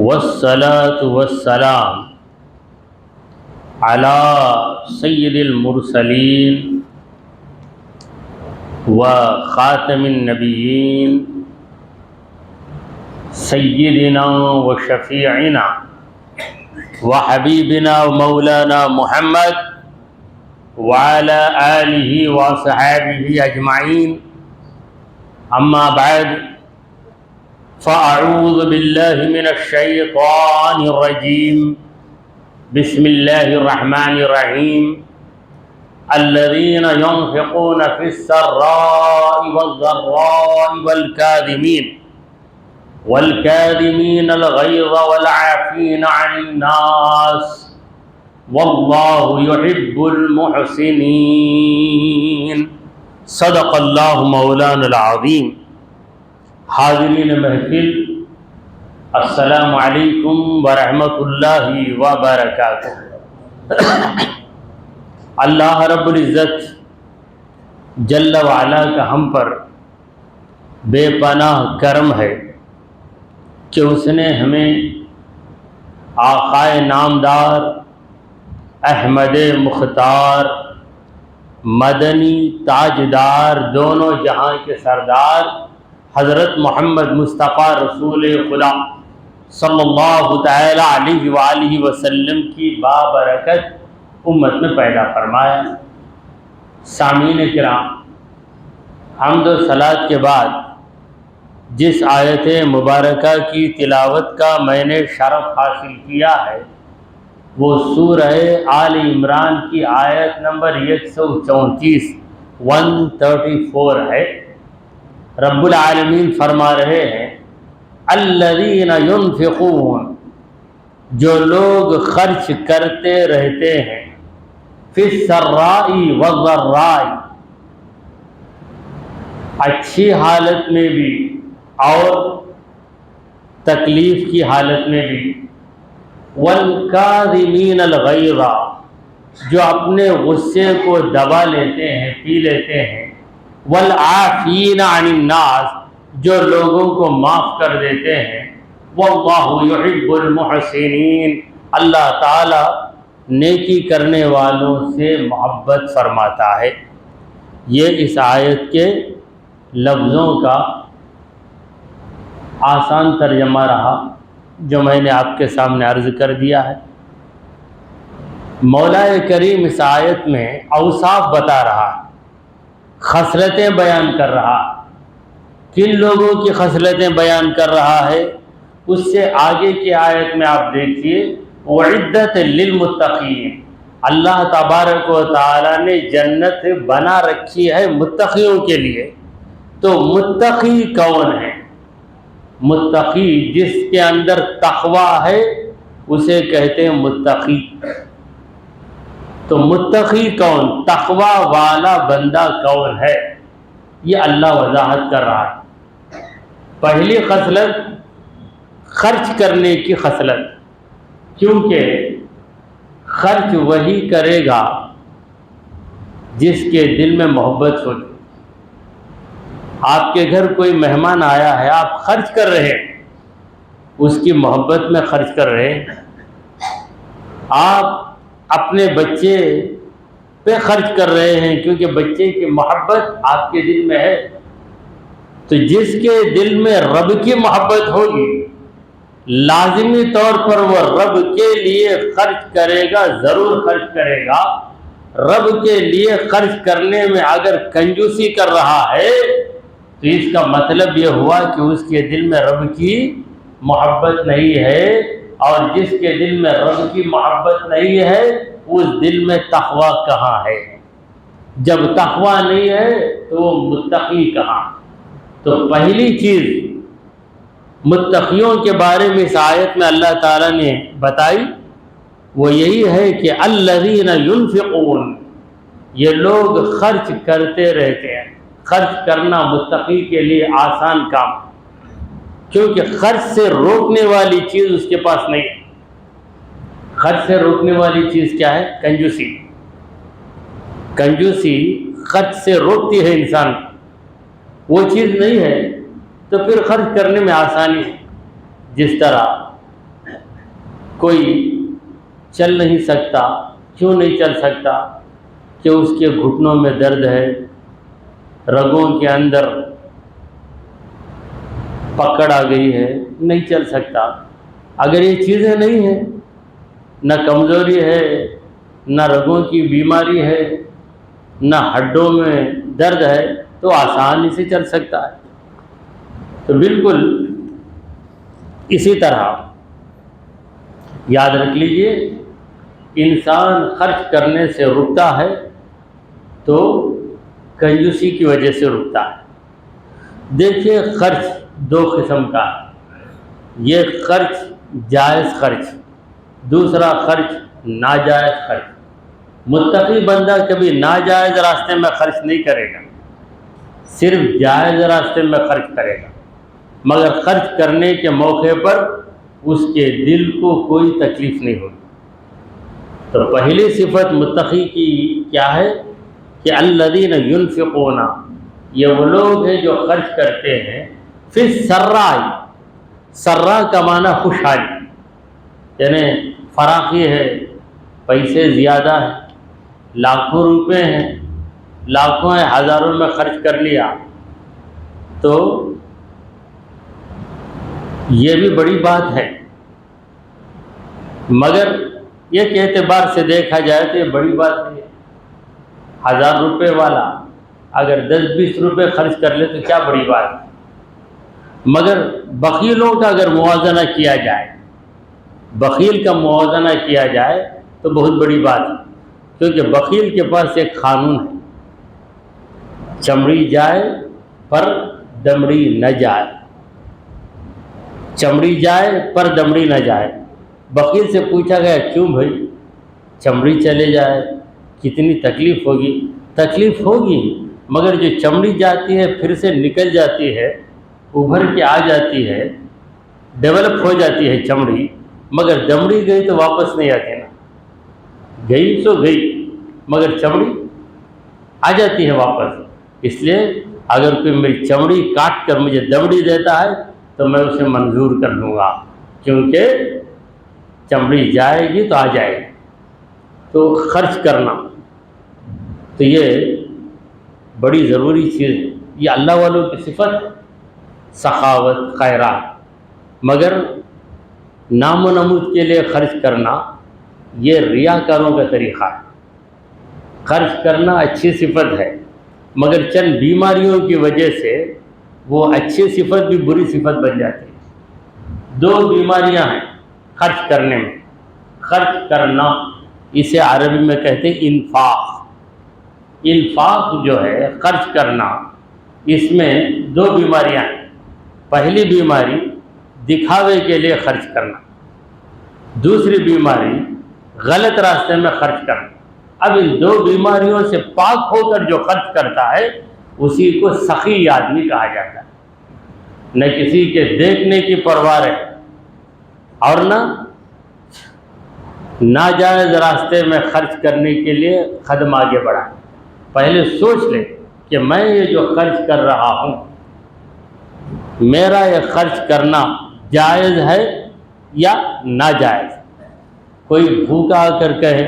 والصلاة والسلام على سید المرسلین وخاتم النبیین سیدنا وشفیعنا وحبیبنا ومولانا محمد وعلى آلہ وصحابہ اجمعین اما بعد فأعوذ بالله من الشيطان الرجيم بسم الله الرحمن الرحيم الذين ينفقون في السراء والضراء والكاظمين الغيظ والعافين عن الناس والله يحب المحسنين صدق الله مولانا العظيم. حاضرین محفل، السلام علیکم ورحمۃ اللہ وبرکاتہ. اللہ رب العزت جل وعلا کا ہم پر بے پناہ کرم ہے کہ اس نے ہمیں آقائے نامدار احمد مختار مدنی تاجدار دونوں جہاں کے سردار حضرت محمد مصطفیٰ رسول خدا صلی اللہ تعالی علیہ وآلہ وسلم کی بابرکت امت میں پیدا فرمایا. سامعین کرام، حمد و صلوات کے بعد جس آیت مبارکہ کی تلاوت کا میں نے شرف حاصل کیا ہے وہ سورہ آل عمران کی آیت نمبر 134 ہے. رب العالمین فرما رہے ہیں الذین ينفقون، جو لوگ خرچ کرتے رہتے ہیں، فی السراء والضراء، اچھی حالت میں بھی اور تکلیف کی حالت میں بھی، والکاظمین الغیظ، جو اپنے غصے کو دبا لیتے ہیں، پی لیتے ہیں، والعافین عن الناس، جو لوگوں کو معاف کر دیتے ہیں، واللہ یحب المحسنین، اللہ تعالی نیکی کرنے والوں سے محبت فرماتا ہے. یہ اس آیت کے لفظوں کا آسان ترجمہ رہا جو میں نے آپ کے سامنے عرض کر دیا ہے. مولا کریم اس آیت میں اوصاف بتا رہا ہے، خصلتیں بیان کر رہا. کن لوگوں کی خصلتیں بیان کر رہا ہے؟ اس سے آگے کی آیت میں آپ دیکھیے وعدت للمتقین، اللہ تبارک و تعالی نے جنت بنا رکھی ہے متقیوں کے لیے. تو متقی کون ہے؟ متقی جس کے اندر تقوی ہے اسے کہتے ہیں متقی. تو متقی کون، تقوی والا بندہ کون ہے، یہ اللہ وضاحت کر رہا ہے. پہلی خصلت خرچ کرنے کی خصلت، کیونکہ خرچ وہی کرے گا جس کے دل میں محبت ہوگی. آپ کے گھر کوئی مہمان آیا ہے، آپ خرچ کر رہے ہیں، اس کی محبت میں خرچ کر رہے ہیں. آپ اپنے بچے پہ خرچ کر رہے ہیں کیونکہ بچے کی محبت آپ کے دل میں ہے. تو جس کے دل میں رب کی محبت ہوگی لازمی طور پر وہ رب کے لیے خرچ کرے گا، ضرور خرچ کرے گا. رب کے لیے خرچ کرنے میں اگر کنجوسی کر رہا ہے تو اس کا مطلب یہ ہوا کہ اس کے دل میں رب کی محبت نہیں ہے، اور جس کے دل میں رب کی محبت نہیں ہے اس دل میں تقوی کہاں ہے؟ جب تقوی نہیں ہے تو وہ متقی کہاں؟ تو پہلی چیز متقیوں کے بارے میں اس آیت میں اللہ تعالیٰ نے بتائی وہ یہی ہے کہ الذین ينفقون، یہ لوگ خرچ کرتے رہتے ہیں. خرچ کرنا متقی کے لیے آسان کام، کیونکہ خرچ سے روکنے والی چیز اس کے پاس نہیں ہے. خرچ سے روکنے والی چیز کیا ہے؟ کنجوسی. کنجوسی خرچ سے روکتی ہے انسان کو. وہ چیز نہیں ہے تو پھر خرچ کرنے میں آسانی ہے. جس طرح کوئی چل نہیں سکتا، کیوں نہیں چل سکتا؟ کہ اس کے گھٹنوں میں درد ہے، رگوں کے اندر پکڑ آ گئی ہے، نہیں چل سکتا۔ اگر یہ چیزیں نہیں ہیں، نہ کمزوری ہے، نہ رگوں کی بیماری ہے، نہ ہڈوں میں درد ہے، تو آسانی سے چل سکتا ہے۔ تو بالکل اسی طرح یاد رکھ لیجئے، انسان خرچ کرنے سے رکتا ہے تو کنجوسی کی وجہ سے رکتا ہے۔ دیکھیے، خرچ دو قسم کا ہے، یہ خرچ جائز خرچ، دوسرا خرچ ناجائز خرچ۔ متقی بندہ کبھی ناجائز راستے میں خرچ نہیں کرے گا، صرف جائز راستے میں خرچ کرے گا، مگر خرچ کرنے کے موقع پر اس کے دل کو کوئی تکلیف نہیں ہوگی۔ تو پہلی صفت متقی کی کیا ہے کہ الذین ینفقون، یہ وہ لوگ ہیں جو خرچ کرتے ہیں فی السراء، سرا کا معنی خوشحالی، یعنی فراخی ہے، پیسے زیادہ ہیں، لاکھوں روپے ہیں، لاکھوں ہیں، ہزاروں میں خرچ کر لیا، تو یہ بھی بڑی بات ہے، مگر ایک اعتبار سے دیکھا جائے تو یہ بڑی بات نہیں ہے۔ 1000 روپے والا اگر 10-20 روپے خرچ کر لے تو کیا بڑی بات ہے، مگر بخیلوں کا اگر موازنہ کیا جائے، بخیل کا موازنہ کیا جائے تو بہت بڑی بات ہے، کیونکہ بخیل کے پاس ایک قانون ہے، چمڑی جائے پر دمڑی نہ جائے، چمڑی جائے پر دمڑی نہ جائے۔ بخیل سے پوچھا گیا کیوں بھائی، چمڑی چلے جائے کتنی تکلیف ہوگی؟ تکلیف ہوگی، مگر جو چمڑی جاتی ہے پھر سے نکل جاتی ہے، ابھر کے آ جاتی ہے، ڈیولپ ہو جاتی ہے چمڑی، مگر دمڑی گئی تو واپس نہیں آتی نا، گئی تو گئی مگر چمڑی آ جاتی ہے واپس۔ اس لیے اگر کوئی میری چمڑی کاٹ کر مجھے دمڑی دیتا ہے تو میں اسے منظور کر لوں گا، کیونکہ چمڑی جائے گی تو آ جائے گی۔ تو خرچ کرنا تو یہ بڑی ضروری چیز ہے، یہ اللہ والوں کی صفت ہے، سخاوت، خیرات، مگر نام و نمود کے لیے خرچ کرنا یہ ریاکاروں کا طریقہ ہے۔ خرچ کرنا اچھی صفت ہے، مگر چند بیماریوں کی وجہ سے وہ اچھی صفت بھی بری صفت بن جاتی ہے۔ 2 بیماریاں ہیں خرچ کرنے میں، خرچ کرنا اسے عربی میں کہتے ہیں انفاق۔ انفاق جو ہے خرچ کرنا، اس میں 2 بیماریاں ہیں۔ پہلی بیماری دکھاوے کے لیے خرچ کرنا، دوسری بیماری غلط راستے میں خرچ کرنا۔ اب ان 2 بیماریوں سے پاک ہو کر جو خرچ کرتا ہے اسی کو سخی آدمی کہا جاتا ہے، نہ کسی کے دیکھنے کی پرواہ ہے اور نہ ناجائز راستے میں خرچ کرنے کے لیے قدم آگے بڑھائے۔ پہلے سوچ لے کہ میں یہ جو خرچ کر رہا ہوں، میرا یہ خرچ کرنا جائز ہے یا ناجائز۔ کوئی بھوکا آ کر کہے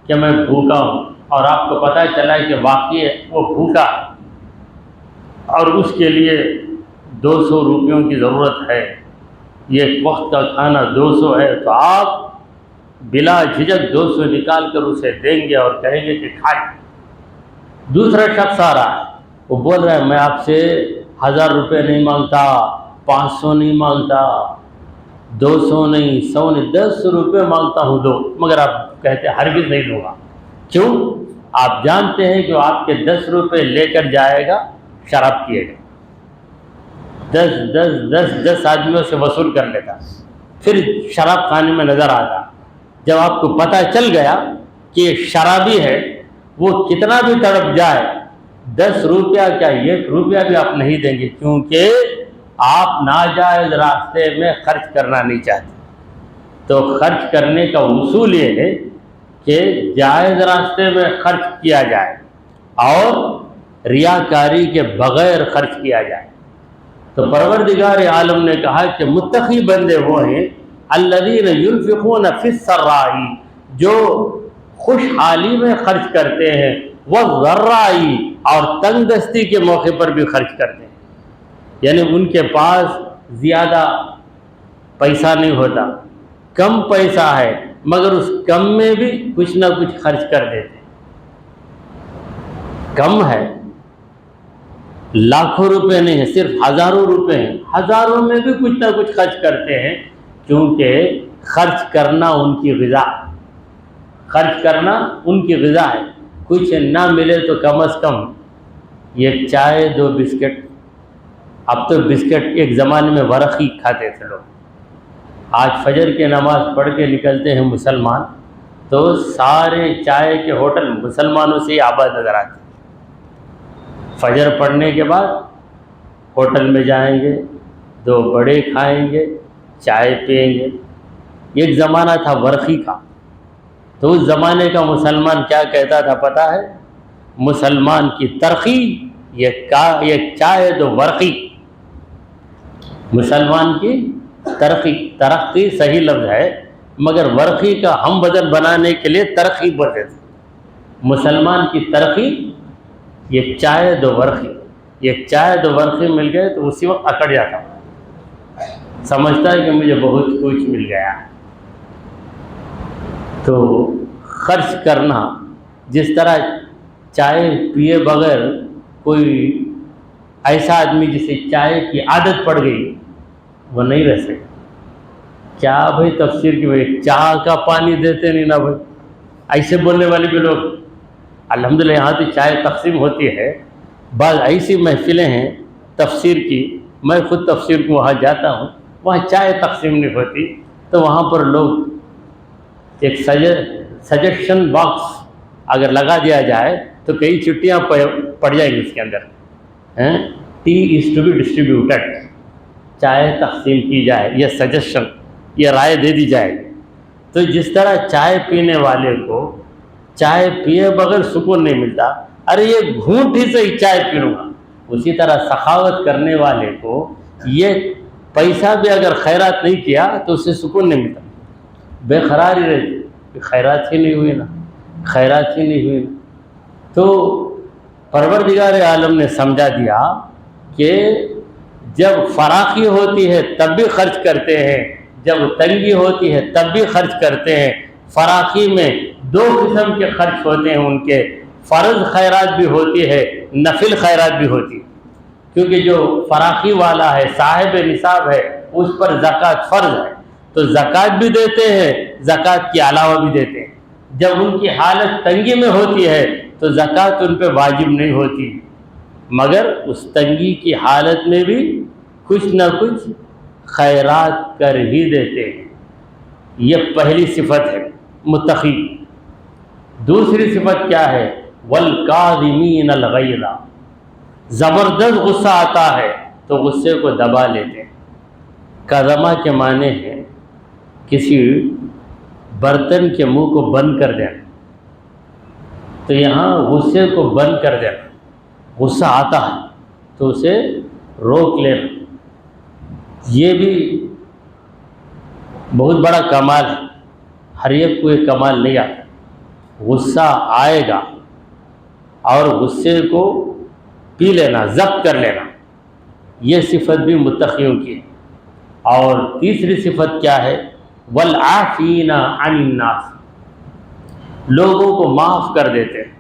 کہ میں بھوکا ہوں، اور آپ کو پتہ چلا ہے کہ واقعی وہ بھوکا ہے اور اس کے لیے 200 روپیوں کی ضرورت ہے، یہ ایک وقت کا کھانا 200 ہے، تو آپ بلا جھجک 200 نکال کر اسے دیں گے اور کہیں گے کہ کھائیں۔ دوسرا شخص آ رہا ہے، وہ بول رہا ہے میں آپ سے 1000 روپے نہیں مانگتا، 500 نہیں مانگتا، 200 نہیں، 100 نہیں، 10 روپے مانگتا ہوں دو، مگر آپ کہتے ہیں ہرگز نہیں دوں گا۔ کیوں؟ آپ جانتے ہیں کہ آپ کے 10 روپے لے کر جائے گا شراب پیے گا، 10 آدمیوں سے وصول کر لیتا، پھر شراب خانے میں نظر آتا۔ جب آپ کو پتہ چل گیا کہ یہ شرابی ہے، وہ کتنا بھی تڑپ جائے 10 روپیہ کیا 1 روپیہ بھی آپ نہیں دیں گے، کیونکہ آپ ناجائز راستے میں خرچ کرنا نہیں چاہتے۔ تو خرچ کرنے کا اصول یہ ہے کہ جائز راستے میں خرچ کیا جائے اور ریاکاری کے بغیر خرچ کیا جائے۔ تو پروردگار عالم نے کہا کہ متقی بندے وہ ہیں الذین ينفقون فی السراء، جو خوشحالی میں خرچ کرتے ہیں، والضراء، اور تنگ دستی کے موقع پر بھی خرچ کرتے ہیں، یعنی ان کے پاس زیادہ پیسہ نہیں ہوتا، کم پیسہ ہے، مگر اس کم میں بھی کچھ نہ کچھ خرچ کر دیتے ہیں۔ کم ہے، لاکھوں روپے نہیں ہے، صرف ہزاروں روپے ہیں، ہزاروں میں بھی کچھ نہ کچھ خرچ کرتے ہیں، کیونکہ خرچ کرنا ان کی غذا، خرچ کرنا ان کی غذا ہے۔ کچھ نہ ملے تو کم از کم یہ چائے، 2 بسکٹ، اب تو بسکٹ ایک زمانے میں ورقی کھاتے تھے لوگ، آج فجر کی نماز پڑھ کے نکلتے ہیں مسلمان تو سارے چائے کے ہوٹل مسلمانوں سے ہی آباد نظر آتے ہیں۔ فجر پڑھنے کے بعد ہوٹل میں جائیں گے، 2 بڑے کھائیں گے، چائے پئیں گے۔ ایک زمانہ تھا ورقی کا، تو اس زمانے کا مسلمان کیا کہتا تھا پتہ ہے؟ مسلمان کی ترقی یہ چائے 2 ورقی۔ مسلمان کی ترقی صحیح لفظ ہے، مگر ورقی کا ہم بدل بنانے کے لیے ترقی بولتے تھے۔ مسلمان کی ترقی یہ چائے 2 ورقی، یہ چائے 2 ورقی مل گئے تو اسی وقت اکڑ جاتا، سمجھتا ہے کہ مجھے بہت کچھ مل گیا۔ تو خرچ کرنا، جس طرح چائے پیے بغیر کوئی ایسا آدمی جسے چائے کی عادت پڑ گئی وہ نہیں رہ سکتا۔ کیا بھائی تفسیر کی بھائی چائے کا پانی دیتے نہیں نا بھائی، ایسے بولنے والے بھی لوگ۔ الحمدللہ یہاں تو چائے تقسیم ہوتی ہے، بعض ایسی محفلیں ہیں تفسیر کی، میں خود تفسیر کو وہاں جاتا ہوں، وہاں چائے تقسیم نہیں ہوتی، تو وہاں پر لوگ ایک سجیشن باکس اگر لگا دیا جائے تو کئی چٹیاں پڑ جائیں گی اس کے اندر، tea is to be distributed, چائے تقسیم کی جائے، یہ سجیشن، یہ رائے دے دی جائے گی۔ تو جس طرح چائے پینے والے کو چائے پیے بغیر سکون نہیں ملتا، ارے یہ گھونٹ ہی سے ہی چائے پی لوں گا، اسی طرح سخاوت کرنے والے کو یہ پیسہ بھی اگر خیرات نہیں کیا تو اس سے سکون نہیں ملتا، بے قرار ہی رہتی، خیرات ہی نہیں ہوئی نا، خیرات ہی نہیں ہوئی نا۔ تو پروردگار عالم نے سمجھا دیا کہ جب فراخی ہوتی ہے تب بھی خرچ کرتے ہیں، جب تنگی ہوتی ہے تب بھی خرچ کرتے ہیں۔ فراخی میں 2 قسم کے خرچ ہوتے ہیں ان کے، فرض خیرات بھی ہوتی ہے، نفل خیرات بھی ہوتی ہے، کیونکہ جو فراخی والا ہے، صاحب نصاب ہے، اس پر زکوٰۃ فرض ہے، تو زکوٰۃ بھی دیتے ہیں، زکوٰۃ کے علاوہ بھی دیتے ہیں۔ جب ان کی حالت تنگی میں ہوتی ہے تو زکوٰۃ ان پہ واجب نہیں ہوتی، مگر اس تنگی کی حالت میں بھی کچھ نہ کچھ خیرات کر ہی دیتے ہیں۔ یہ پہلی صفت ہے متقی۔ دوسری صفت کیا ہے؟ والکاظمین الغیظ، زبردست غصہ آتا ہے تو غصے کو دبا لیتے ہیں۔ کظمہ کے معنی ہے کسی برتن کے منہ کو بند کر دینا، تو یہاں غصے کو بند کر دینا، غصہ آتا ہے تو اسے روک لینا، یہ بھی بہت بڑا کمال ہے۔ ہر ایک کو یہ کمال نہیں آتا، غصہ آئے گا اور غصے کو پی لینا، ضبط کر لینا، یہ صفت بھی متقیوں کی ہے۔ اور تیسری صفت کیا ہے؟ والعافین عن الناس، لوگوں کو معاف کر دیتے ہیں۔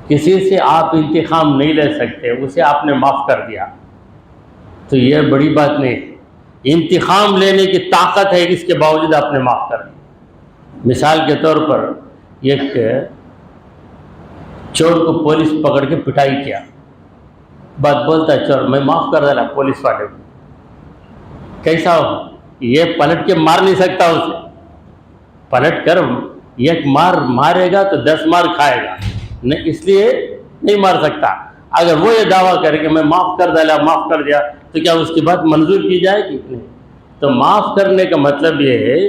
کسی سے آپ انتقام نہیں لے سکتے، اسے آپ نے معاف کر دیا تو یہ بڑی بات نہیں ہے۔ انتقام لینے کی طاقت ہے، اس کے باوجود آپ نے معاف کر دیا۔ مثال کے طور پر ایک چور کو پولیس پکڑ کے پٹائی کیا، بات بولتا ہے چور میں معاف کر ڈالا پولیس والے کو، کیسا ہو؟ یہ پلٹ کے مار نہیں سکتا، اسے پلٹ کر ایک مار مارے گا تو 10 مار کھائے گا، نہیں اس لیے نہیں مار سکتا۔ اگر وہ یہ دعویٰ کرے کہ میں معاف کر ڈالا، معاف کر دیا، تو کیا اس کی بات منظور کی جائے گی؟ نہیں۔ تو معاف کرنے کا مطلب یہ ہے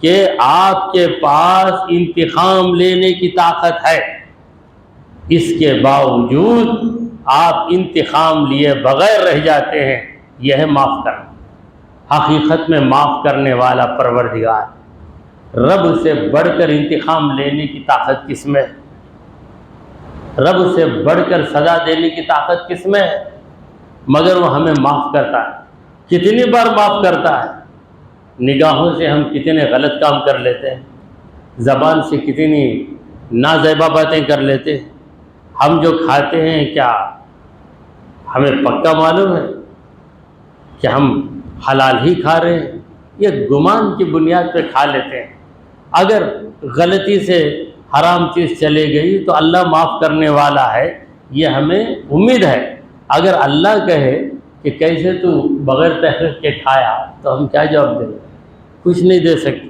کہ آپ کے پاس انتقام لینے کی طاقت ہے، اس کے باوجود آپ انتقام لیے بغیر رہ جاتے ہیں، یہ ہے معاف کرنا۔ حقیقت میں معاف کرنے والا پروردگار، رب سے بڑھ کر انتقام لینے کی طاقت کس میں ہے؟ رب سے بڑھ کر سزا دینے کی طاقت کس میں ہے؟ مگر وہ ہمیں معاف کرتا ہے۔ کتنی بار معاف کرتا ہے؟ نگاہوں سے ہم کتنے غلط کام کر لیتے ہیں، زبان سے کتنی نازیبہ باتیں کر لیتے ہیں۔ ہم جو کھاتے ہیں کیا ہمیں پکا معلوم ہے کہ ہم حلال ہی کھا رہے ہیں؟ یہ گمان کی بنیاد پہ کھا لیتے ہیں۔ اگر غلطی سے حرام چیز چلے گئی تو اللہ معاف کرنے والا ہے، یہ ہمیں امید ہے۔ اگر اللہ کہے کہ کیسے تو بغیر تحقیق کے کھایا تو ہم کیا جواب دیں؟ کچھ نہیں دے سکتے۔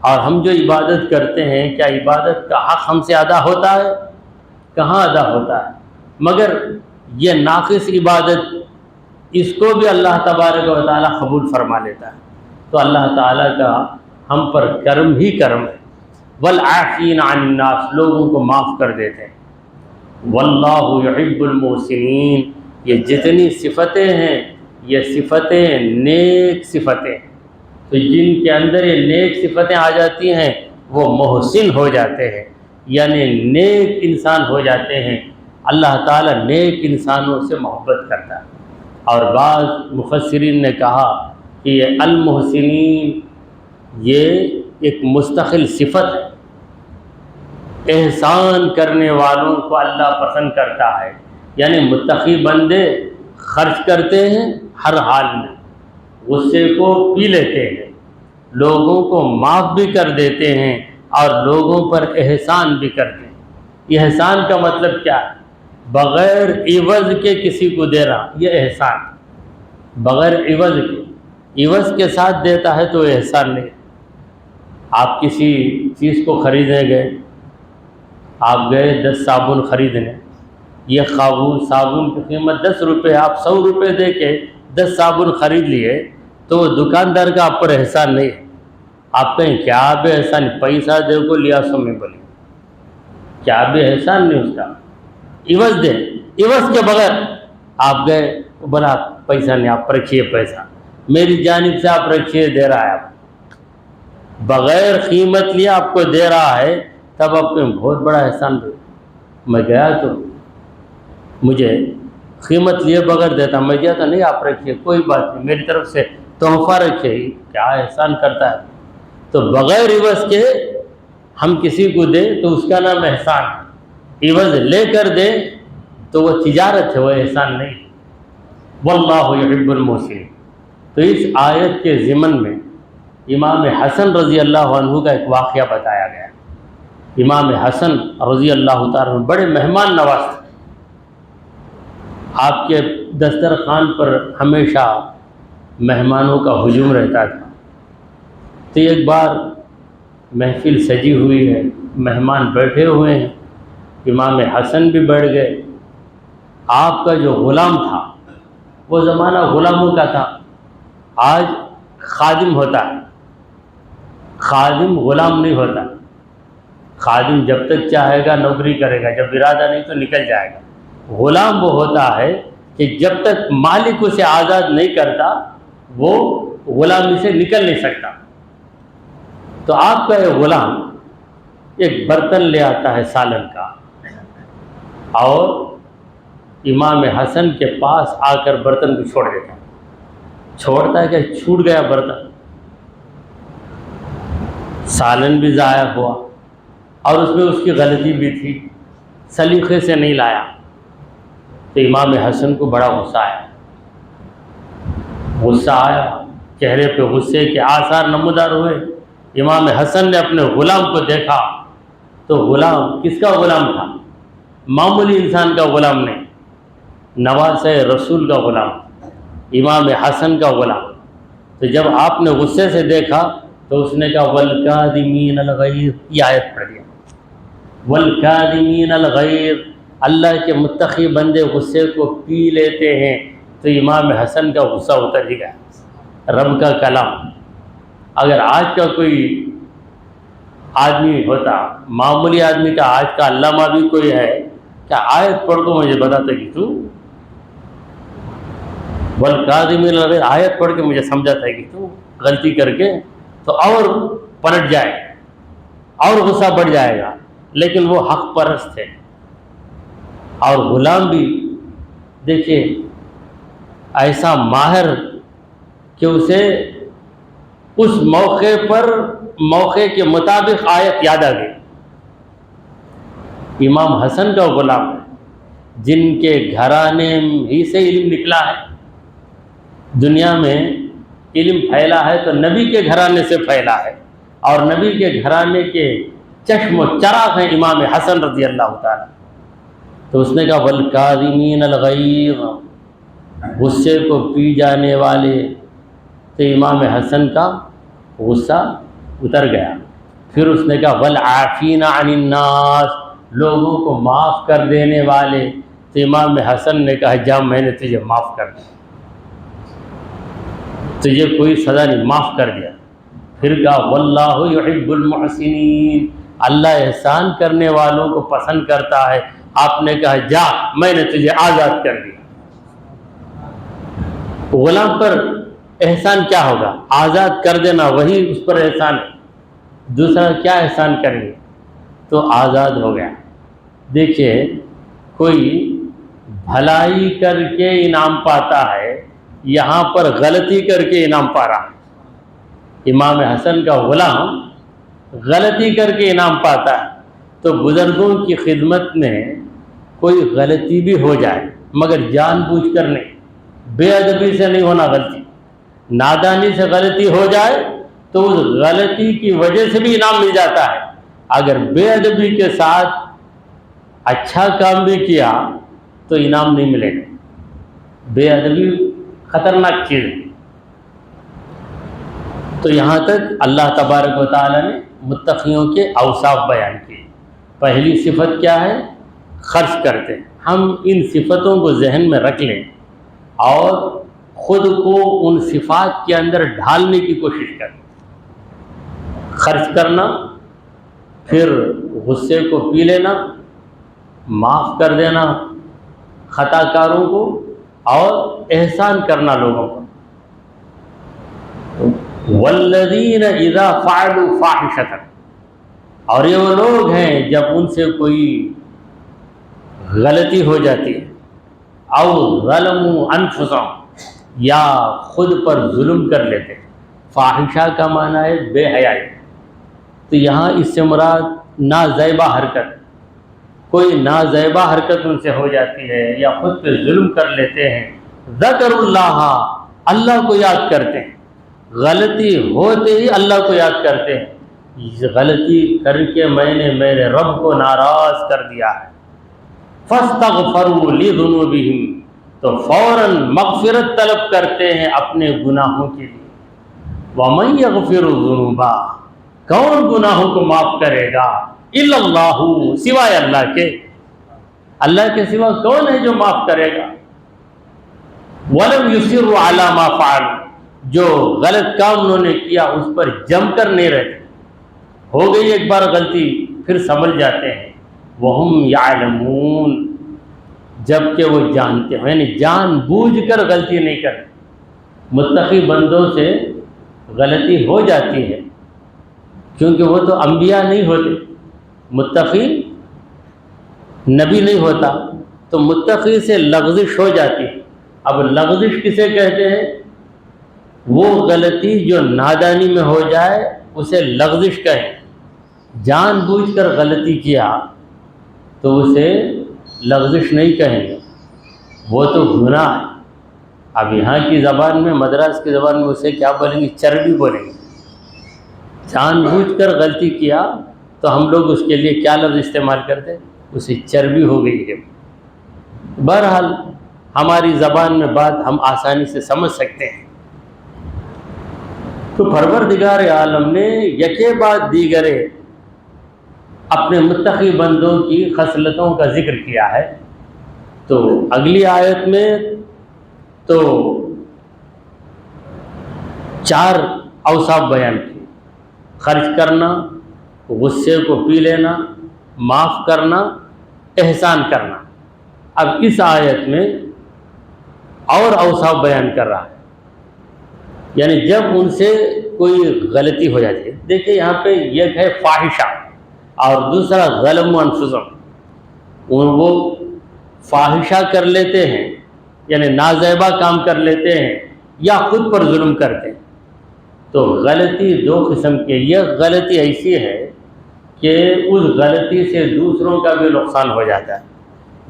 اور ہم جو عبادت کرتے ہیں، کیا عبادت کا حق ہم سے ادا ہوتا ہے؟ کہاں ادا ہوتا ہے؟ مگر یہ ناقص عبادت، اس کو بھی اللہ تبارک و تعالیٰ قبول فرما لیتا ہے۔ تو اللہ تعالیٰ کا ہم پر کرم ہی کرم ہے۔ والعافین عن الناس، لوگوں کو معاف کر دیتے ہیں۔ واللہ یحب المحسنین، یہ جتنی صفتیں ہیں یہ صفتیں نیک صفتیں ہیں۔ تو جن کے اندر یہ نیک صفتیں آ جاتی ہیں وہ محسن ہو جاتے ہیں، یعنی نیک انسان ہو جاتے ہیں۔ اللہ تعالیٰ نیک انسانوں سے محبت کرتا ہے۔ اور بعض مفسرین نے کہا کہ یہ المحسنین یہ ایک مستقل صفت ہے۔ احسان کرنے والوں کو اللہ پسند کرتا ہے، یعنی متقی بندے خرچ کرتے ہیں ہر حال میں، غصے کو پی لیتے ہیں، لوگوں کو معاف بھی کر دیتے ہیں اور لوگوں پر احسان بھی کرتے ہیں۔ احسان کا مطلب کیا ہے؟ بغیر عوض کے کسی کو دے رہا، یہ احسان۔ بغیر عوض کے، عوض کے ساتھ دیتا ہے تو احسان نہیں۔ آپ کسی چیز کو خریدنے گئے، آپ گئے 10 صابن خریدنے، یہ صابن کی قیمت 10 روپے، آپ 100 روپے دے کے 10 صابن خرید لیے تو وہ دکاندار کا آپ پر احسان نہیں ہے۔ آپ کہیں کیا بے احسان، پیسہ دے کو لیا سو میں بولی، کیا بے احسان نہیں اس کا، عوض دے، عوض کے بغیر آپ گئے، بولا پیسہ نہیں، آپ رکھیے پیسہ، میری جانب سے آپ رکھیے، دے رہا ہے آپ بغیر قیمت لیا آپ کو دے رہا ہے، تب آپ کو بہت بڑا احسان دے۔ میں گیا تو مجھے قیمت لیے بغیر دیتا، میں گیا تو نہیں، آپ رکھیے، کوئی بات نہیں، میری طرف سے تحفہ رکھیے، کیا احسان کرتا ہے۔ تو بغیر عوض کے ہم کسی کو دیں تو اس کا نام احسان ہے، عوض لے کر دیں تو وہ تجارت ہے، وہ احسان نہیں۔ واللہ یحب المحسنین۔ تو اس آیت کے ضمن میں امام حسن رضی اللہ عنہ کا ایک واقعہ بتایا گیا۔ امام حسن رضی اللہ تعالیٰ عنہ بڑے مہمان نواز تھے، آپ کے دسترخوان پر ہمیشہ مہمانوں کا ہجوم رہتا تھا۔ تو ایک بار محفل سجی ہوئی ہے، مہمان بیٹھے ہوئے ہیں، امام حسن بھی بیٹھ گئے۔ آپ کا جو غلام تھا، وہ زمانہ غلاموں کا تھا، آج خادم ہوتا ہے، خادم غلام نہیں ہوتا۔ خادم جب تک چاہے گا نوکری کرے گا، جب ارادہ نہیں تو نکل جائے گا۔ غلام وہ ہوتا ہے کہ جب تک مالک اسے آزاد نہیں کرتا وہ غلامی سے نکل نہیں سکتا۔ تو آپ کا یہ غلام ایک برتن لے آتا ہے سالن کا، اور امام حسن کے پاس آ کر برتن کو چھوڑ دیتا ہے۔ چھوڑتا ہے کہ چھوٹ گیا برتن، سالن بھی ضائع ہوا اور اس میں اس کی غلطی بھی تھی، سلیقے سے نہیں لایا۔ تو امام حسن کو بڑا غصہ آیا، چہرے پہ غصے کے آثار نمودار ہوئے۔ امام حسن نے اپنے غلام کو دیکھا تو غلام کس کا غلام تھا؟ معمولی انسان کا غلام نہیں، نواسہ رسول کا غلام، امام حسن کا غلام۔ تو جب آپ نے غصے سے دیکھا تو اس نے کہا والکاظمین الغیظ، یہ آیت پڑھ دیا، والکاظمین الغیظ، اللہ کے متقی بندے غصے کو پی لیتے ہیں۔ تو امام حسن کا غصہ اتر ہی گیا۔ رب کا کلام، اگر آج کا کوئی آدمی ہوتا، معمولی آدمی کا، آج کا علامہ بھی کوئی ہے، کیا آیت پڑھ کو مجھے بتاتا کہ تو والکاظمین الغیظ آیت پڑھ کے مجھے سمجھا تھا کہ تو غلطی کر کے تو اور پلٹ جائے اور غصہ بڑھ جائے گا، لیکن وہ حق پرست ہے۔ اور غلام بھی دیکھیے ایسا ماہر کہ اسے اس موقع پر موقع کے مطابق آیت یاد آ گئی۔ امام حسن کا غلام ہے جن کے گھرانے ہی سے علم نکلا ہے، دنیا میں علم پھیلا ہے تو نبی کے گھرانے سے پھیلا ہے، اور نبی کے گھرانے کے چشم و چراغ ہیں امام حسن رضی اللہ تعالیٰ۔ تو اس نے کہا والکاظمین الغیظ، غصے کو پی جانے والے، تو امام حسن کا غصہ اتر گیا۔ پھر اس نے کہا والعافین عن الناس، لوگوں کو معاف کر دینے والے، تو امام حسن نے کہا جا میں نے تجھے معاف کر دیا، تجھے کوئی سزا نہیں، معاف کر دیا۔ پھر کہا واللہ یحب المحسنین، اللہ احسان کرنے والوں کو پسند کرتا ہے۔ آپ نے کہا جا میں نے تجھے آزاد کر دیا۔ غلام پر احسان کیا ہوگا؟ آزاد کر دینا، وہی اس پر احسان ہے، دوسرا کیا احسان کریں گے؟ تو آزاد ہو گیا۔ دیکھیے کوئی بھلائی کر کے انعام پاتا ہے، یہاں پر غلطی کر کے انعام پا رہا ہے۔ امام حسن کا غلام غلطی کر کے انعام پاتا ہے۔ تو بزرگوں کی خدمت میں کوئی غلطی بھی ہو جائے مگر جان بوجھ کر نہیں، بے ادبی سے نہیں ہونا، غلطی نادانی سے غلطی ہو جائے تو اس غلطی کی وجہ سے بھی انعام مل جاتا ہے۔ اگر بے ادبی کے ساتھ اچھا کام بھی کیا تو انعام نہیں ملے گا۔ بے ادبی خطرناک چیز ہے۔ تو یہاں تک اللہ تبارک و تعالیٰ نے متقیوں کے اوصاف بیان کیے۔ پہلی صفت کیا ہے؟ خرچ کرتے ہیں۔ ہم ان صفتوں کو ذہن میں رکھ لیں اور خود کو ان صفات کے اندر ڈھالنے کی کوشش کریں۔ خرچ کرنا، پھر غصے کو پی لینا، معاف کر دینا خطا کاروں کو، اور احسان کرنا لوگوں کو۔ والذین اذا فعلوا فاحشۃ، اور یہ وہ لوگ ہیں جب ان سے کوئی غلطی ہو جاتی ہے، او ظلموا انفسهم، یا خود پر ظلم کر لیتے ہیں۔ فاحشہ کا معنی ہے بے حیائی، تو یہاں اس سے مراد نازیبہ حرکت، کوئی نازیبہ حرکت ان سے ہو جاتی ہے یا خود پہ ظلم کر لیتے ہیں۔ ذکر اللہ، اللہ کو یاد کرتے ہیں، غلطی ہوتے ہی اللہ کو یاد کرتے ہیں، غلطی کر کے میں نے میرے رب کو ناراض کر دیا ہے۔ فاستغفروا لذنوبہم، تو فوراً مغفرت طلب کرتے ہیں اپنے گناہوں کے لیے۔ ومن یغفر الذنوب، کون گناہوں کو معاف کرے گا؟ الا اللہ، سوائے اللہ کے، اللہ کے سوا کون ہے جو معاف کرے گا؟ ولم یصروا علی ما فعلوا، جو غلط کام انہوں نے کیا اس پر جم کر نہیں رہتے، ہو گئی ایک بار غلطی پھر سنبھل جاتے ہیں۔ وہم یعلمون، جبکہ وہ جانتے ہیں، یعنی جان بوجھ کر غلطی نہیں کرتے۔ متقی بندوں سے غلطی ہو جاتی ہے کیونکہ وہ تو انبیاء نہیں ہوتے، متقی نبی نہیں ہوتا، تو متقی سے لغزش ہو جاتی ہے۔ اب لغزش کسے کہتے ہیں؟ وہ غلطی جو نادانی میں ہو جائے اسے لغزش کہیں۔ جان بوجھ کر غلطی کیا تو اسے لغزش نہیں کہیں گے، وہ تو گناہ ہے۔ اب یہاں کی زبان میں، مدراس کی زبان میں اسے کیا بولیں گے؟ چربی بولیں گے۔ جان بوجھ کر غلطی کیا تو ہم لوگ اس کے لیے کیا لفظ استعمال کرتے؟ اسے چربی ہو گئی ہے۔ بہرحال ہماری زبان میں بات ہم آسانی سے سمجھ سکتے ہیں۔ تو پروردگار عالم نے یکے بعد دیگرے اپنے متقی بندوں کی خصلتوں کا ذکر کیا ہے۔ تو اگلی آیت میں تو 4 اوصاف بیان کیے: خرچ کرنا، غصے کو پی لینا، معاف کرنا، احسان کرنا۔ اب اس آیت میں اور اوصاف بیان کر رہا ہے، یعنی جب ان سے کوئی غلطی ہو جاتی ہے. دیکھیں یہاں پہ ایک ہے فاحشہ اور دوسرا ظلم و انفسهم. وہ فاحشہ کر لیتے ہیں یعنی نازیبہ کام کر لیتے ہیں یا خود پر ظلم کرتے ہیں. تو غلطی دو قسم کی. یہ غلطی ایسی ہے کہ اس غلطی سے دوسروں کا بھی نقصان ہو جاتا ہے.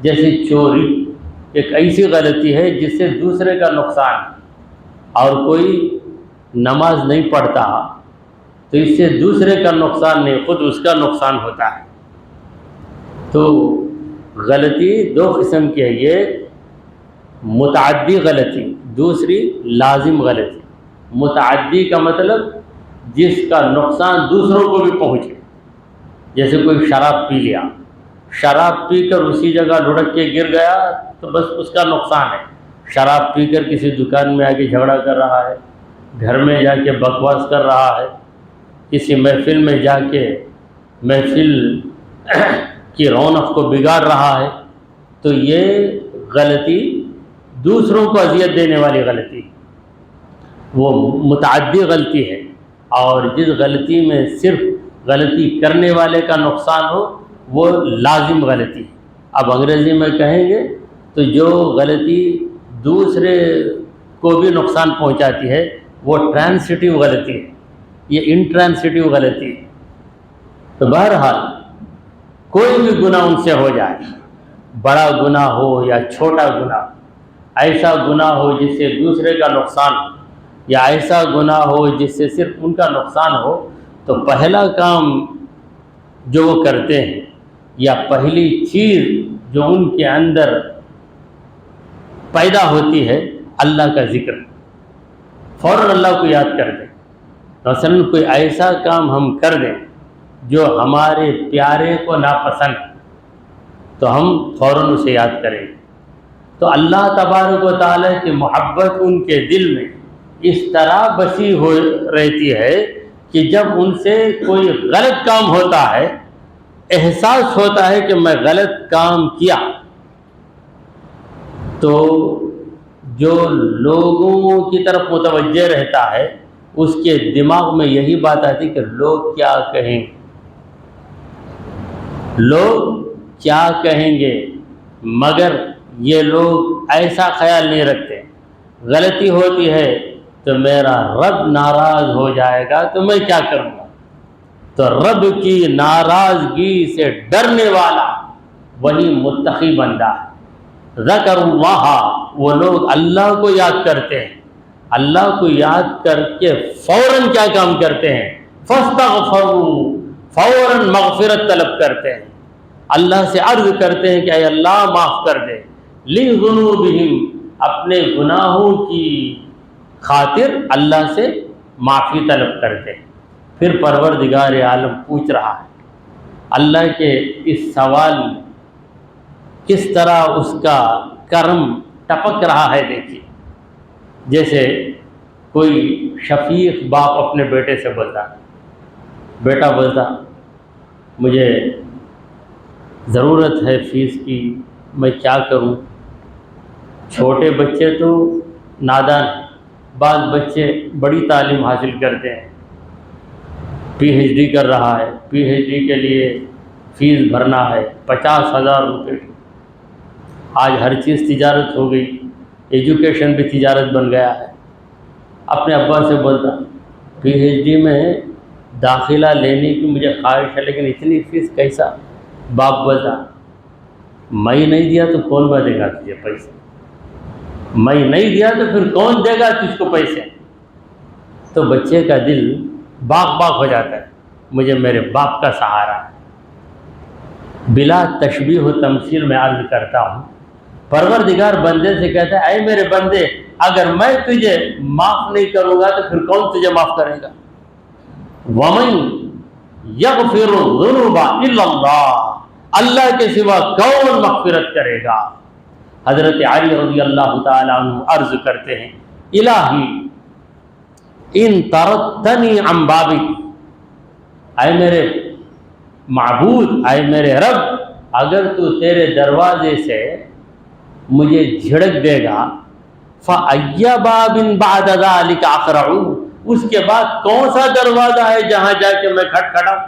جیسے چوری ایک ایسی غلطی ہے جس سے دوسرے کا نقصان، اور کوئی نماز نہیں پڑھتا تو اس سے دوسرے کا نقصان نہیں، خود اس کا نقصان ہوتا ہے. تو غلطی دو قسم کی ہے، یہ متعدی غلطی، دوسری لازم غلطی. متعدی کا مطلب جس کا نقصان دوسروں کو بھی پہنچے. جیسے کوئی شراب پی لیا، شراب پی کر اسی جگہ لڑک کے گر گیا تو بس اس کا نقصان ہے. شراب پی کر کسی دکان میں آ کے جھگڑا کر رہا ہے، گھر میں جا کے بکواس کر رہا ہے، کسی محفل میں جا کے محفل کی رونق کو بگاڑ رہا ہے. تو یہ غلطی دوسروں کو اذیت دینے والی غلطی، وہ متعدی غلطی ہے. اور جس غلطی میں صرف غلطی کرنے والے کا نقصان ہو وہ لازم غلطی ہے. اب انگریزی میں کہیں گے تو جو غلطی دوسرے کو بھی نقصان پہنچاتی ہے وہ ٹرانسٹیو غلطی ہے، یہ انٹرانسٹیو غلطی ہے. تو بہرحال کوئی بھی گناہ ان سے ہو جائے، بڑا گناہ ہو یا چھوٹا گناہ، ایسا گناہ ہو جس سے دوسرے کا نقصان ہو یا ایسا گناہ ہو جس سے صرف ان کا نقصان ہو، تو پہلا کام جو وہ کرتے ہیں یا پہلی چیز جو ان کے اندر پیدا ہوتی ہے اللہ کا ذکر. فوراً اللہ کو یاد کر دیں. مثلاً کوئی ایسا کام ہم کر دیں جو ہمارے پیارے کو ناپسند تو ہم فوراً اسے یاد کریں گے. تو اللہ تبارک و تعالیٰ کی محبت ان کے دل میں اس طرح بسی ہو رہتی ہے کہ جب ان سے کوئی غلط کام ہوتا ہے، احساس ہوتا ہے کہ میں غلط کام کیا، تو جو لوگوں کی طرف متوجہ رہتا ہے اس کے دماغ میں یہی بات آتی کہ لوگ کیا کہیں گے، لوگ کیا کہیں گے. مگر یہ لوگ ایسا خیال نہیں رکھتے. غلطی ہوتی ہے تو میرا رب ناراض ہو جائے گا تو میں کیا کروں گا. تو رب کی ناراضگی سے ڈرنے والا وہی متقی بندہ ہے. ذکر اللہ، وہ لوگ اللہ کو یاد کرتے ہیں، اللہ کو یاد کر کے فوراً کیا کام کرتے ہیں، فاستغفروا، فوراً مغفرت طلب کرتے ہیں، اللہ سے عرض کرتے ہیں کہ اے اللہ معاف کر دے. لذنوبہم، اپنے گناہوں کی خاطر اللہ سے معافی طلب کرتے ہیں. پھر پروردگار عالم پوچھ رہا ہے. اللہ کے اس سوال میں کس طرح اس کا کرم ٹپک رہا ہے. دیکھیے جیسے کوئی شفیق باپ اپنے بیٹے سے بولتا، بیٹا بولتا مجھے ضرورت ہے فیس کی، میں کیا کروں. چھوٹے بچے تو نادان ہیں، بعض بچے بڑی تعلیم حاصل کرتے ہیں، پی ایچ ڈی کر رہا ہے، پی ایچ ڈی کے لیے فیس بھرنا ہے 50,000 روپے. آج ہر چیز تجارت ہو گئی، ایجوکیشن بھی تجارت بن گیا ہے. اپنے ابا سے بولتا پی ایچ ڈی میں داخلہ لینے کی مجھے خواہش ہے لیکن اتنی فیس کیسا. باپ بولتا میں نہیں دیا تو کون دے گا تجھے پیسے، میں نہیں دیا تو پھر کون دے گا تجھ کو پیسے. تو بچے کا دل باغ باغ ہو جاتا ہے، مجھے میرے باپ کا سہارا ہے. بلا تشبیہ و تمثیل میں عرض کرتا ہوں، پروردگار بندے سے کہتا ہے اے میرے بندے، اگر میں تجھے معاف نہیں کروں گا تو پھر کون تجھے معاف کرے گا. وَمَن يَغْفِرُ الذُّنُوبَ إِلَّا اللَّهُ، اللہ کے سوا کون مغفرت کرے گا. حضرت علی رضی اللہ تعالی عنہ عرض کرتے ہیں الہی ان طردتنی عن بابک، اے میرے معبود، اے میرے رب، اگر تو تیرے دروازے سے مجھے جھڑک دے گا فَأَيَّ بَابٍ بَعْدَ ذَلِكَ أَقْرَعُ، اس کے بعد کون سا دروازہ ہے جہاں جا کے میں کھٹکھٹاؤں؟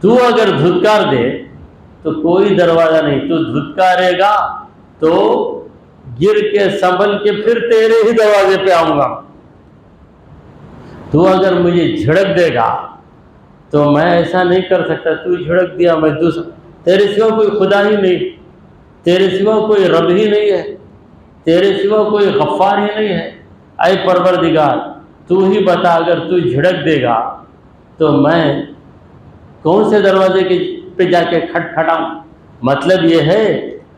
تو اگر دھتکار دے تو کوئی دروازہ نہیں، تو دھتکارے گا تو گر کے سنبھل کے پھر تیرے ہی دروازے پہ آؤں گا۔ تو اگر مجھے جھڑک دے گا تو میں ایسا نہیں کر سکتا، تو جھڑک دیا میں دوسرا، تیرے سوا کوئی خدا ہی نہیں، تیرے سوا کوئی رب ہی نہیں ہے، تیرے سوا کوئی غفار ہی نہیں ہے، اے پروردگار تو ہی بتا، اگر تو جھڑک دے گا تو میں کون سے دروازے پہ جا کے کھٹکھٹاؤں؟ مطلب یہ ہے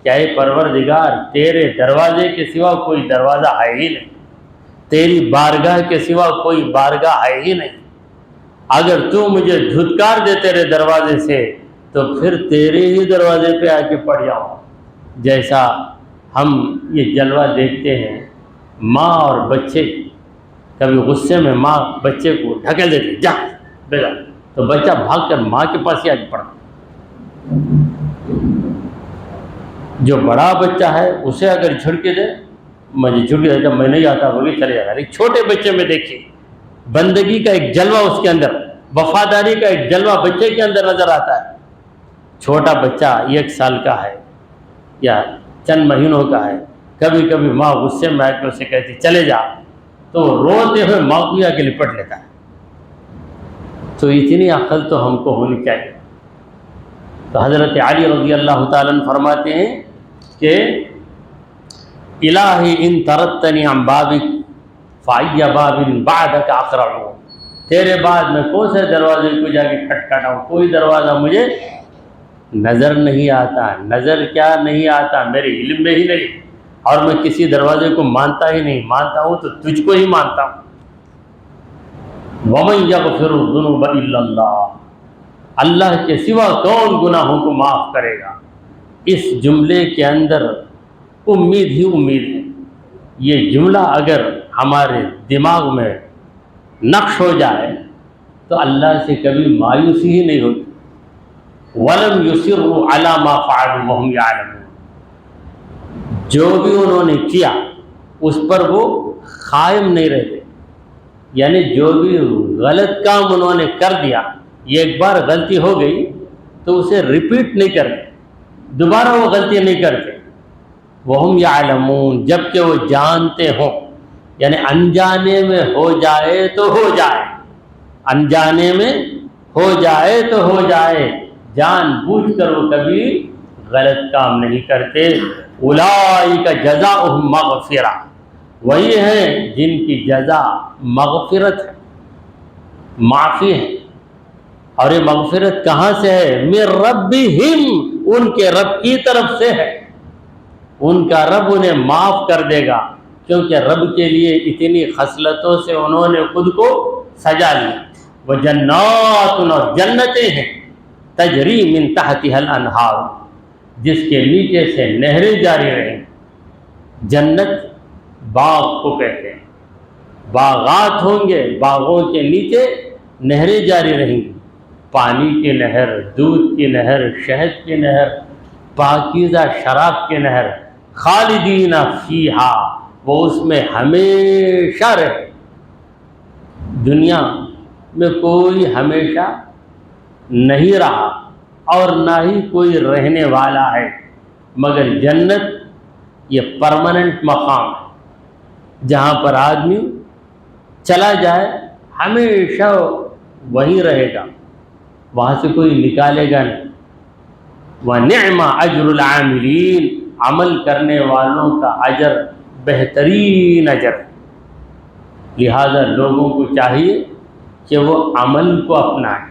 کہ اے پروردگار تیرے دروازے کے سوا کوئی دروازہ ہے ہی نہیں، تیری بارگاہ کے سوا کوئی بارگاہ ہے ہی نہیں، اگر تو مجھے دھتکار دے تیرے دروازے سے تو پھر تیرے ہی دروازے پہ آ کے پڑ جاؤں۔ جیسا ہم یہ جلوہ دیکھتے ہیں ماں اور بچے، کبھی غصے میں ماں بچے کو ڈھکیل دیتی، جا بیٹا، تو بچہ بھاگ کر ماں کے پاس ہی آ کے پڑا۔ جو بڑا بچہ ہے اسے اگر جھڑکے دے، مجھے جھڑک دے، جب میں نہیں آتا وہ بھی چلے جاتا۔ ایک چھوٹے بچے میں دیکھیے بندگی کا ایک جلوہ اس کے اندر، وفاداری کا ایک جلوہ بچے کے اندر نظر آتا ہے۔ چھوٹا بچہ 1 سال کا ہے یا چند مہینوں کا ہے، کبھی کبھی ماں غصے میں آ کے اسے کہتی چلے جا، تو روتے ہوئے ماں کو آ کے لپٹ لیتا ہے۔ تو اتنی عقل تو ہم کو ہونی چاہیے۔ تو حضرت علی رضی اللہ تعالیٰ عنہ فرماتے ہیں کہ الہی ان ترتنی عن بابک فای باب بعدک اقرع، تیرے بعد میں کون سے دروازے کو جا کے کھٹکھٹاؤں؟ کوئی دروازہ مجھے نظر نہیں آتا، نظر کیا نہیں آتا، میرے علم میں ہی نہیں، اور میں کسی دروازے کو مانتا ہی نہیں، مانتا ہوں تو تجھ کو ہی مانتا ہوں۔ وَمَن يَغْفِرُ الذُّنُوبَ إِلَّا اللَّهُ، اللہ کے سوا کون گناہوں کو معاف کرے گا؟ اس جملے کے اندر امید ہی امید ہے۔ یہ جملہ اگر ہمارے دماغ میں نقش ہو جائے تو اللہ سے کبھی مایوسی ہی نہیں ہوتی۔ وَلَمْ يُصِرُّوا عَلَى مَا فَعَلُوا وَهُمْ يَعْلَمُونَ، جو بھی انہوں نے کیا اس پر وہ قائم نہیں رہتے، یعنی جو بھی غلط کام انہوں نے کر دیا، یہ ایک بار غلطی ہو گئی تو اسے ریپیٹ نہیں کرتے، دوبارہ وہ غلطی نہیں کرتے۔ وَهُمْ يَعْلَمُونَ، جب کہ وہ جانتے ہوں، یعنی انجانے میں ہو جائے تو ہو جائے، انجانے میں ہو جائے تو ہو جائے، جان بوجھ کر وہ کبھی غلط کام نہیں کرتے۔ اولئک جزاؤہم مغفرہ، وہی ہیں جن کی جزا مغفرت ہے، معافی ہے۔ اور یہ مغفرت کہاں سے ہے؟ من ربہم، ان کے رب کی طرف سے ہے، ان کا رب انہیں معاف کر دے گا، کیونکہ رب کے لیے اتنی خصلتوں سے انہوں نے خود کو سجا لیا۔ وہ جنات، اور جنتیں ہیں، تجری من تحتها الانہار، جس کے نیچے سے نہریں جاری رہیں۔ جنت باغ کو کہتے ہیں، باغات ہوں گے، باغوں کے نیچے نہریں جاری رہیں گی، پانی کی نہر، دودھ کی نہر، شہد کی نہر، پاکیزہ شراب کی نہر، خالدین فیہا، وہ اس میں ہمیشہ رہے۔ دنیا میں کوئی ہمیشہ نہیں رہا اور نہ ہی کوئی رہنے والا ہے، مگر جنت یہ پرماننٹ مقام ہے، جہاں پر آدمی چلا جائے ہمیشہ وہیں رہے گا، وہاں سے کوئی نکالے گا نہیں۔ وَنِعْمَ أَجْرُ الْعَامِلِينَ، عمل کرنے والوں کا اجر بہترین اجر۔ لہذا لوگوں کو چاہیے کہ وہ عمل کو اپنائیں،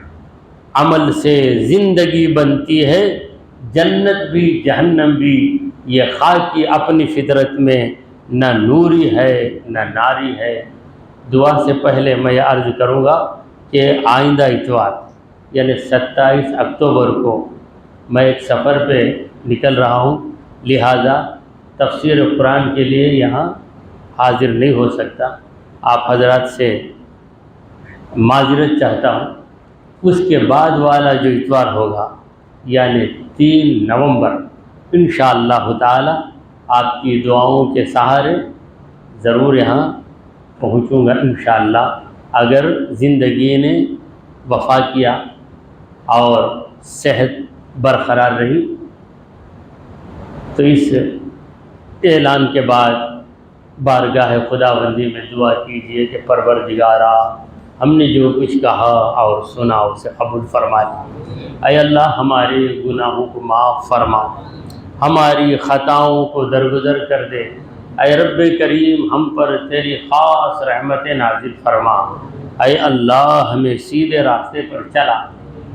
عمل سے زندگی بنتی ہے، جنت بھی جہنم بھی۔ یہ خاکی اپنی فطرت میں نہ نوری ہے نہ ناری ہے۔ دعا سے پہلے میں یہ عرض کروں گا کہ آئندہ اتوار یعنی 27 اکتوبر کو میں ایک سفر پہ نکل رہا ہوں، لہٰذا تفسیر قرآن کے لیے یہاں حاضر نہیں ہو سکتا۔ آپ حضرات سے معذرت چاہتا ہوں۔ اس کے بعد والا جو اتوار ہوگا یعنی 3 نومبر انشاءاللہ تعالی آپ کی دعاؤں کے سہارے ضرور یہاں پہنچوں گا انشاءاللہ، اگر زندگی نے وفا کیا اور صحت برقرار رہی۔ تو اس اعلان کے بعد بارگاہ خداوندی میں دعا کیجئے کہ پروردگارا، ہم نے جو کچھ کہا اور سنا اسے قبول فرما لے۔ اے اللہ ہمارے گناہوں کو معاف فرما، ہماری خطاؤں کو درگزر کر دے۔ اے رب کریم ہم پر تیری خاص رحمت نازل فرما۔ اے اللہ ہمیں سیدھے راستے پر چلا،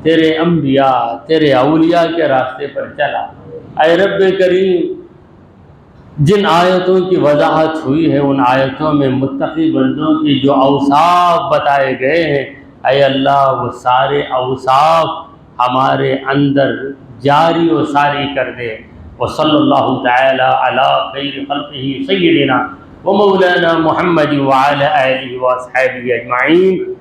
تیرے انبیاء تیرے اولیاء کے راستے پر چلا۔ اے رب کریم جن آیتوں کی وضاحت ہوئی ہے ان آیتوں میں متقی بندوں کی جو اوصاف بتائے گئے ہیں، اے اللہ وہ سارے اوصاف ہمارے اندر جاری و ساری کر دے۔ وصلی اللہ تعالی علی خیر خلقہ سیدنا و مولانا محمد وعلی آلہ واصحابہ اجمعین۔